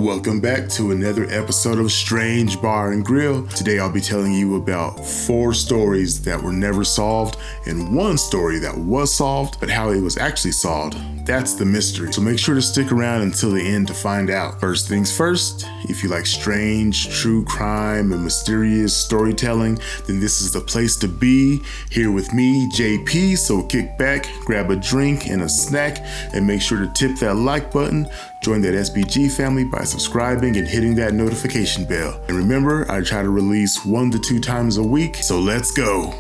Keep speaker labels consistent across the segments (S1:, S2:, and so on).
S1: Welcome back to another episode of Strange Bar and Grill. Today I'll be telling you about 4 stories that were never solved and 1 story that was solved, but how it was actually solved. That's the mystery. So make sure to stick around until the end to find out. First things first, if you like strange, true crime, and mysterious storytelling, then this is the place to be. Here with me, JP, so kick back, grab a drink and a snack, and make sure to tip that like button. Join that SBG family by subscribing and hitting that notification bell. And remember, I try to release 1 to 2 times a week, so let's go.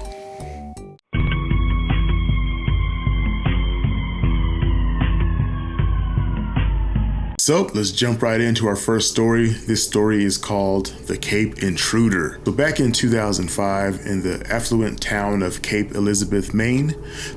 S1: So let's jump right into our first story. This story is called The Cape Intruder. So back in 2005, in the affluent town of Cape Elizabeth, Maine,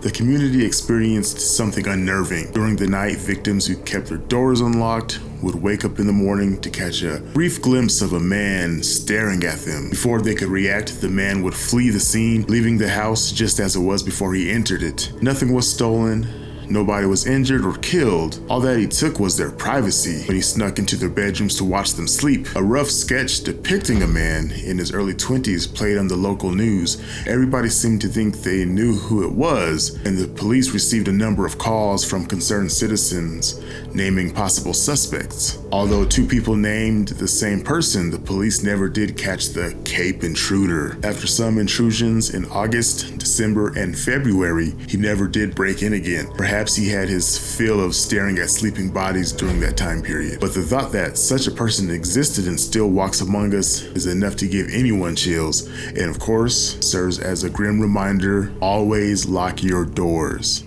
S1: the community experienced something unnerving. During the night, victims who kept their doors unlocked would wake up in the morning to catch a brief glimpse of a man staring at them. Before they could react, the man would flee the scene, leaving the house just as it was before he entered it. Nothing was stolen. Nobody was injured or killed. All that he took was their privacy when he snuck into their bedrooms to watch them sleep. A rough sketch depicting a man in his early 20s played on the local news. Everybody seemed to think they knew who it was, and the police received a number of calls from concerned citizens naming possible suspects. Although 2 people named the same person, the police never did catch the Cape Intruder. After some intrusions in August, December, and February, he never did break in again. Perhaps he had his fill of staring at sleeping bodies during that time period. But the thought that such a person existed and still walks among us is enough to give anyone chills, and of course, serves as a grim reminder, always lock your doors.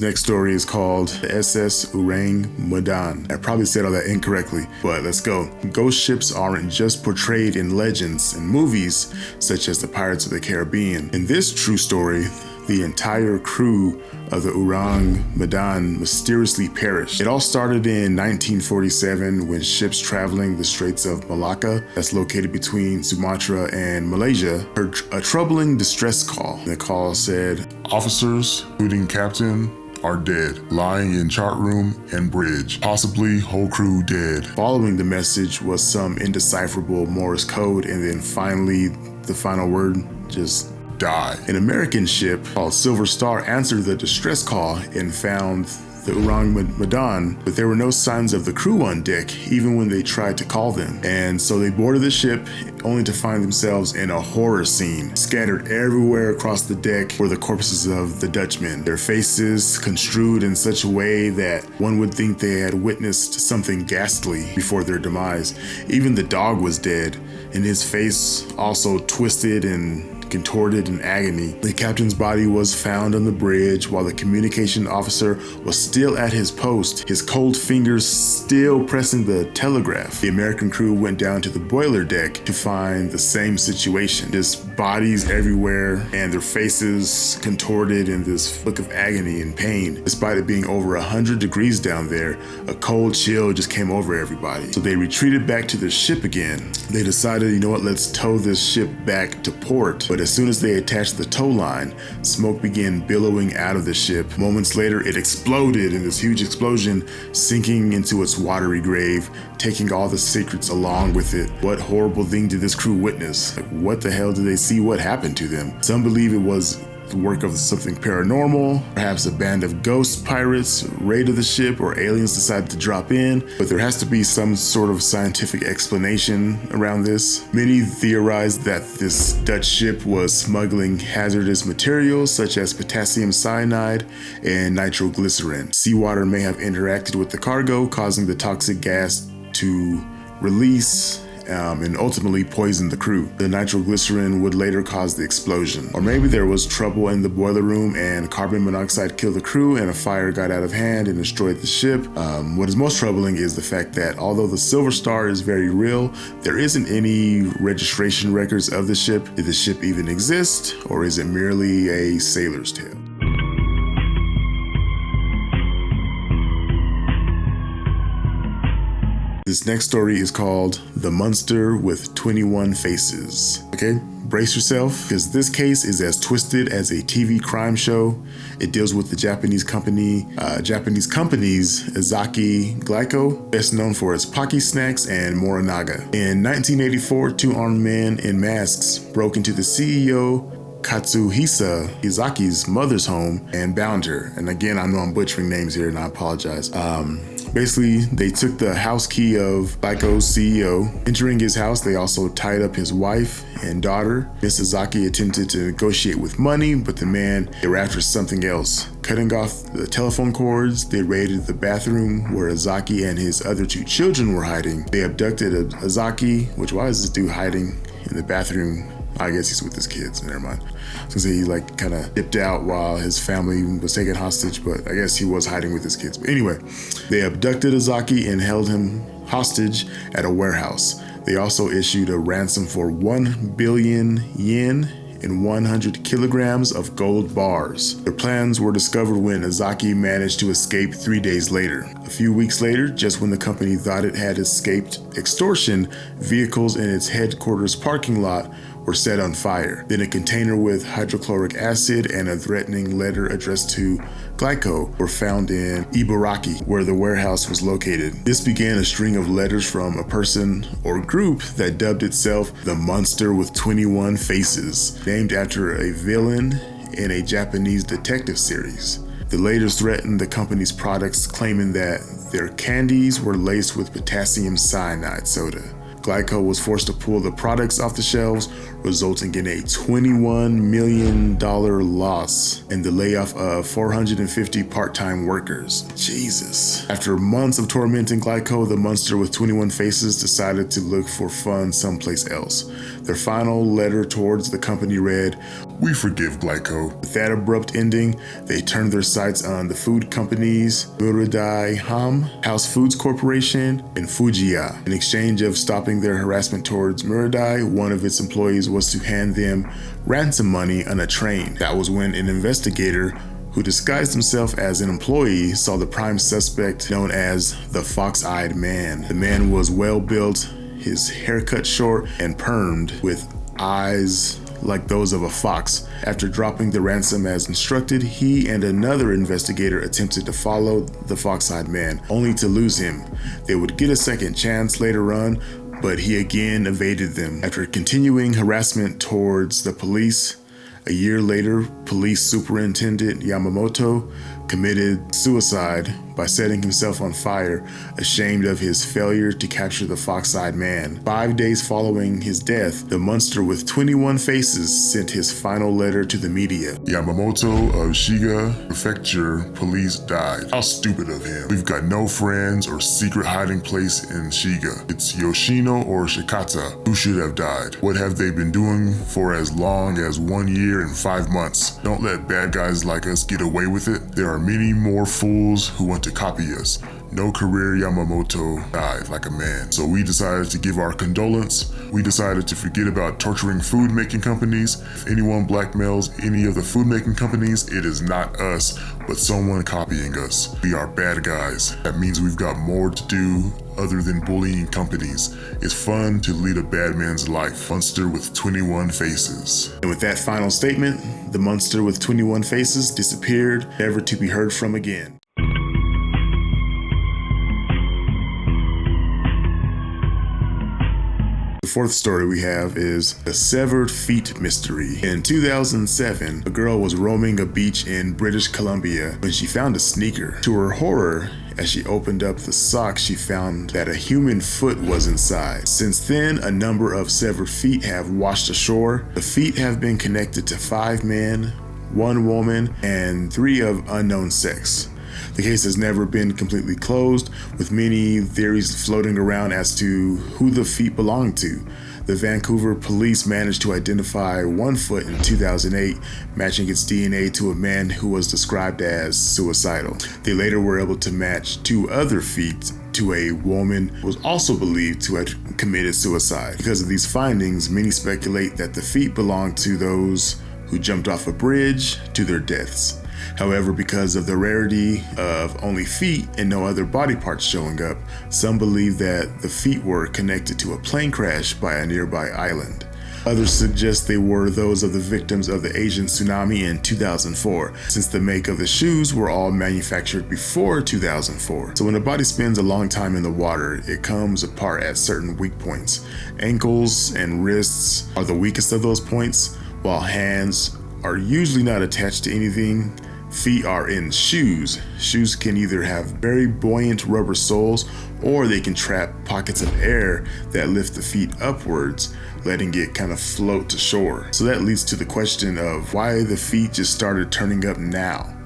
S1: Next story is called the SS Ourang Medan. I probably said all that incorrectly, but let's go. Ghost ships aren't just portrayed in legends and movies such as the Pirates of the Caribbean. In this true story, the entire crew of the Ourang Medan mysteriously perished. It all started in 1947 when ships traveling the Straits of Malacca, that's located between Sumatra and Malaysia, heard a troubling distress call. The call said, "Officers, including captain, are dead, lying in chart room and bridge, possibly whole crew dead." Following the message was some indecipherable Morse code, and then finally the final word, just die. An American ship called Silver Star answered the distress call and found the Ourang Medan, but there were no signs of the crew on deck, even when they tried to call them. And so they boarded the ship, only to find themselves in a horror scene. Scattered everywhere across the deck were the corpses of the Dutchmen, their faces construed in such a way that one would think they had witnessed something ghastly before their demise. Even the dog was dead, and his face also twisted and contorted in agony. The captain's body was found on the bridge while the communication officer was still at his post, his cold fingers still pressing the telegraph. The American crew went down to the boiler deck to find the same situation. Just bodies everywhere and their faces contorted in this look of agony and pain. Despite it being over 100 degrees down there, a cold chill just came over everybody. So they retreated back to their ship again. They decided, you know what, let's tow this ship back to port. But as soon as they attached the tow line, smoke began billowing out of the ship. Moments later, it exploded in this huge explosion, sinking into its watery grave, taking all the secrets along with it. What horrible thing did this crew witness? Like, what the hell did they see? What happened to them? Some believe it was the work of something paranormal, perhaps a band of ghost pirates raided the ship, or aliens decided to drop in, but there has to be some sort of scientific explanation around this. Many theorize that this Dutch ship was smuggling hazardous materials such as potassium cyanide and nitroglycerin. Seawater may have interacted with the cargo, causing the toxic gas to release and ultimately poisoned the crew. The nitroglycerin would later cause the explosion. Or maybe there was trouble in the boiler room and carbon monoxide killed the crew and a fire got out of hand and destroyed the ship. What is most troubling is the fact that although the Silver Star is very real, there isn't any registration records of the ship. Did the ship even exist, or is it merely a sailor's tale? The This next story is called The Monster with 21 Faces. Okay, brace yourself, because this case is as twisted as a TV crime show. It deals with the Japanese company's Ezaki Glyco, best known for its Pocky snacks and Morinaga. In 1984, two armed men in masks broke into the CEO Katsuhisa Izaki's mother's home and bound her. And again, I know I'm butchering names here and I apologize. Basically, they took the house key of Glyco's CEO. Entering his house, they also tied up his wife and daughter. Ms. Izaki attempted to negotiate with money, but the men, they were after something else. Cutting off the telephone cords, they raided the bathroom where Izaki and his other two children were hiding. They abducted Izaki, which, why is this dude hiding in the bathroom? I guess he's with his kids, never mind. So he kind of dipped out while his family was taken hostage, but I guess he was hiding with his kids. But anyway, they abducted Izaki and held him hostage at a warehouse. They also issued a ransom for 1 billion yen and 100 kilograms of gold bars. Their plans were discovered when Izaki managed to escape 3 days later. A few weeks later, just when the company thought it had escaped extortion, vehicles in its headquarters parking lot were set on fire. Then a container with hydrochloric acid and a threatening letter addressed to Glyco were found in Ibaraki, where the warehouse was located. This began a string of letters from a person or group that dubbed itself the Monster with 21 Faces, named after a villain in a Japanese detective series. The letters threatened the company's products, claiming that their candies were laced with potassium cyanide soda. Glyco was forced to pull the products off the shelves, resulting in a $21 million loss and the layoff of 450 part-time workers. Jesus. After months of tormenting Glyco, the Monster with 21 Faces decided to look for fun someplace else. Their final letter towards the company read, "We forgive Glyco." With that abrupt ending, they turned their sights on the food companies Muradai Ham, House Foods Corporation, and Fujiya. In exchange of stopping their harassment towards Muradai, one of its employees was to hand them ransom money on a train. That was when an investigator who disguised himself as an employee saw the prime suspect, known as the Fox-Eyed Man. The man was well built, his hair cut short and permed, with eyes like those of a fox. After dropping the ransom as instructed, he and another investigator attempted to follow the Fox-Eyed Man, only to lose him. They would get a second chance later on, but he again evaded them. After continuing harassment towards the police, a year later, Police Superintendent Yamamoto committed suicide by setting himself on fire, ashamed of his failure to capture the Fox-Eyed Man. 5 days following his death, the Monster with 21 Faces sent his final letter to the media. "Yamamoto of Shiga Prefecture Police died. How stupid of him. We've got no friends or secret hiding place in Shiga. It's Yoshino or Shikata who should have died. What have they been doing for as long as 1 year and 5 months? Don't let bad guys like us get away with it. There are many more fools who want to copy us. No career Yamamoto died like a man. So we decided to give our condolence. We decided to forget about torturing food making companies. If anyone blackmails any of the food making companies, it is not us, but someone copying us. We are bad guys. That means we've got more to do other than bullying companies. It's fun to lead a bad man's life. Monster with 21 Faces." And with that final statement, the Monster with 21 Faces disappeared, never to be heard from again. The fourth story we have is the severed feet mystery. In 2007, a girl was roaming a beach in British Columbia when she found a sneaker. To her horror, as she opened up the sock, she found that a human foot was inside. Since then, a number of severed feet have washed ashore. The feet have been connected to 5 men, 1 woman, and 3 of unknown sex. The case has never been completely closed, with many theories floating around as to who the feet belonged to. The Vancouver police managed to identify 1 foot in 2008, matching its DNA to a man who was described as suicidal. They later were able to match 2 other feet to a woman who was also believed to have committed suicide. Because of these findings, many speculate that the feet belonged to those who jumped off a bridge to their deaths. However, because of the rarity of only feet and no other body parts showing up, some believe that the feet were connected to a plane crash by a nearby island. Others suggest they were those of the victims of the Asian tsunami in 2004, since the make of the shoes were all manufactured before 2004. So when a body spends a long time in the water, it comes apart at certain weak points. Ankles and wrists are the weakest of those points, while hands are usually not attached to anything. Feet are in shoes. Shoes can either have very buoyant rubber soles, or they can trap pockets of air that lift the feet upwards, letting it kind of float to shore. So that leads to the question of why the feet just started turning up now.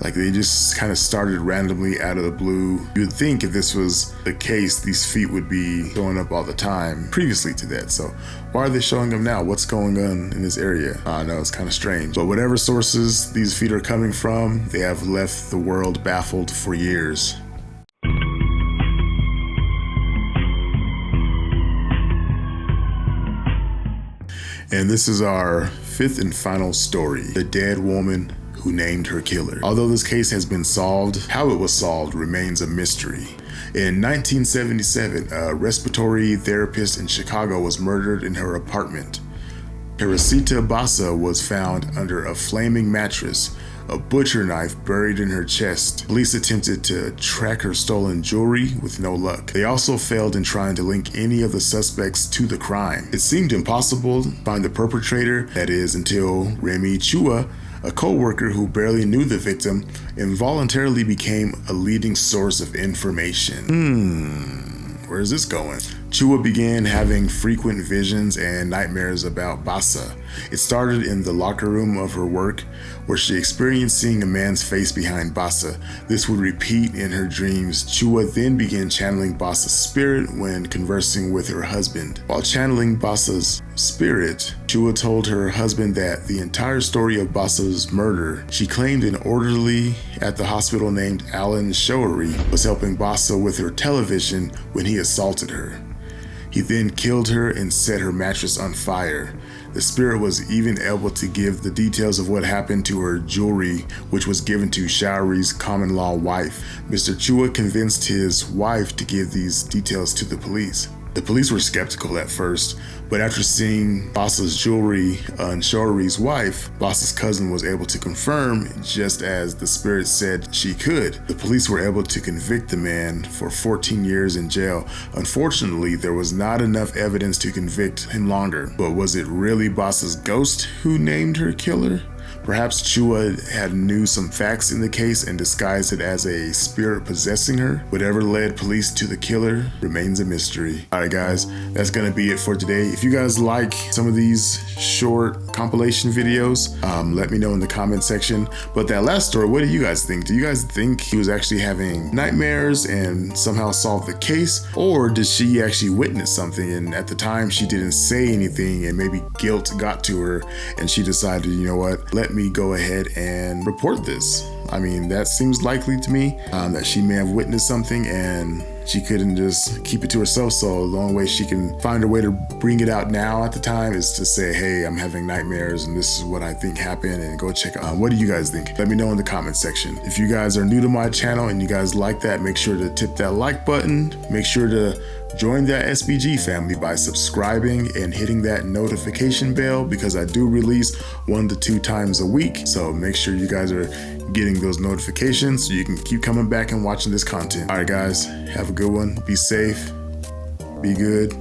S1: Like they just kind of started randomly out of the blue. You'd think if this was the case, these feet would be showing up all the time previously to that. So why are they showing up now? What's going on in this area? I know it's kind of strange. But whatever sources these feet are coming from, they have left the world baffled for years. And this is our fifth and final story, the dead woman who named her killer. Although this case has been solved, how it was solved remains a mystery. In 1977, a respiratory therapist in Chicago was murdered in her apartment. Teresita Bassa was found under a flaming mattress, a butcher knife buried in her chest. Police attempted to track her stolen jewelry with no luck. They also failed in trying to link any of the suspects to the crime. It seemed impossible to find the perpetrator, that is, until Remy Chua, a co-worker who barely knew the victim, involuntarily became a leading source of information. Where is this going? Chua began having frequent visions and nightmares about Bassa. It started in the locker room of her work, where she experienced seeing a man's face behind Bassa. This would repeat in her dreams. Chua then began channeling Bassa's spirit when conversing with her husband. While channeling Bassa's spirit, Chua told her husband that the entire story of Bassa's murder, she claimed an orderly at the hospital named Alan Showery was helping Bassa with her television when he assaulted her. He then killed her and set her mattress on fire. The spirit was even able to give the details of what happened to her jewelry, which was given to Showery's common-law wife. Mr. Chua convinced his wife to give these details to the police. The police were skeptical at first, but after seeing Bassa's jewelry on Showery's wife, Bassa's cousin was able to confirm, just as the spirit said she could. The police were able to convict the man for 14 years in jail. Unfortunately, there was not enough evidence to convict him longer. But was it really Bassa's ghost who named her killer? Perhaps Chua had knew some facts in the case and disguised it as a spirit possessing her. Whatever led police to the killer remains a mystery. Alright guys, that's gonna be it for today. If you guys like some of these short compilation videos, let me know in the comment section. But that last story, what do you guys think? Do you guys think he was actually having nightmares and somehow solved the case? Or did she actually witness something and at the time she didn't say anything and maybe guilt got to her and she decided, you know what, let me go ahead and report this? I mean, that seems likely to me, that she may have witnessed something and she couldn't just keep it to herself. So the only way she can find a way to bring it out now at the time is to say, hey, I'm having nightmares and this is what I think happened, and go check out. What do you guys think? Let me know in the comment section. If you guys are new to my channel and you guys like that, make sure to tip that like button. Make sure to join that SBG family by subscribing and hitting that notification bell, because I do release 1 to 2 times a week. So make sure you guys are getting those notifications so you can keep coming back and watching this content. All right, guys, have a good one. Be safe. Be good.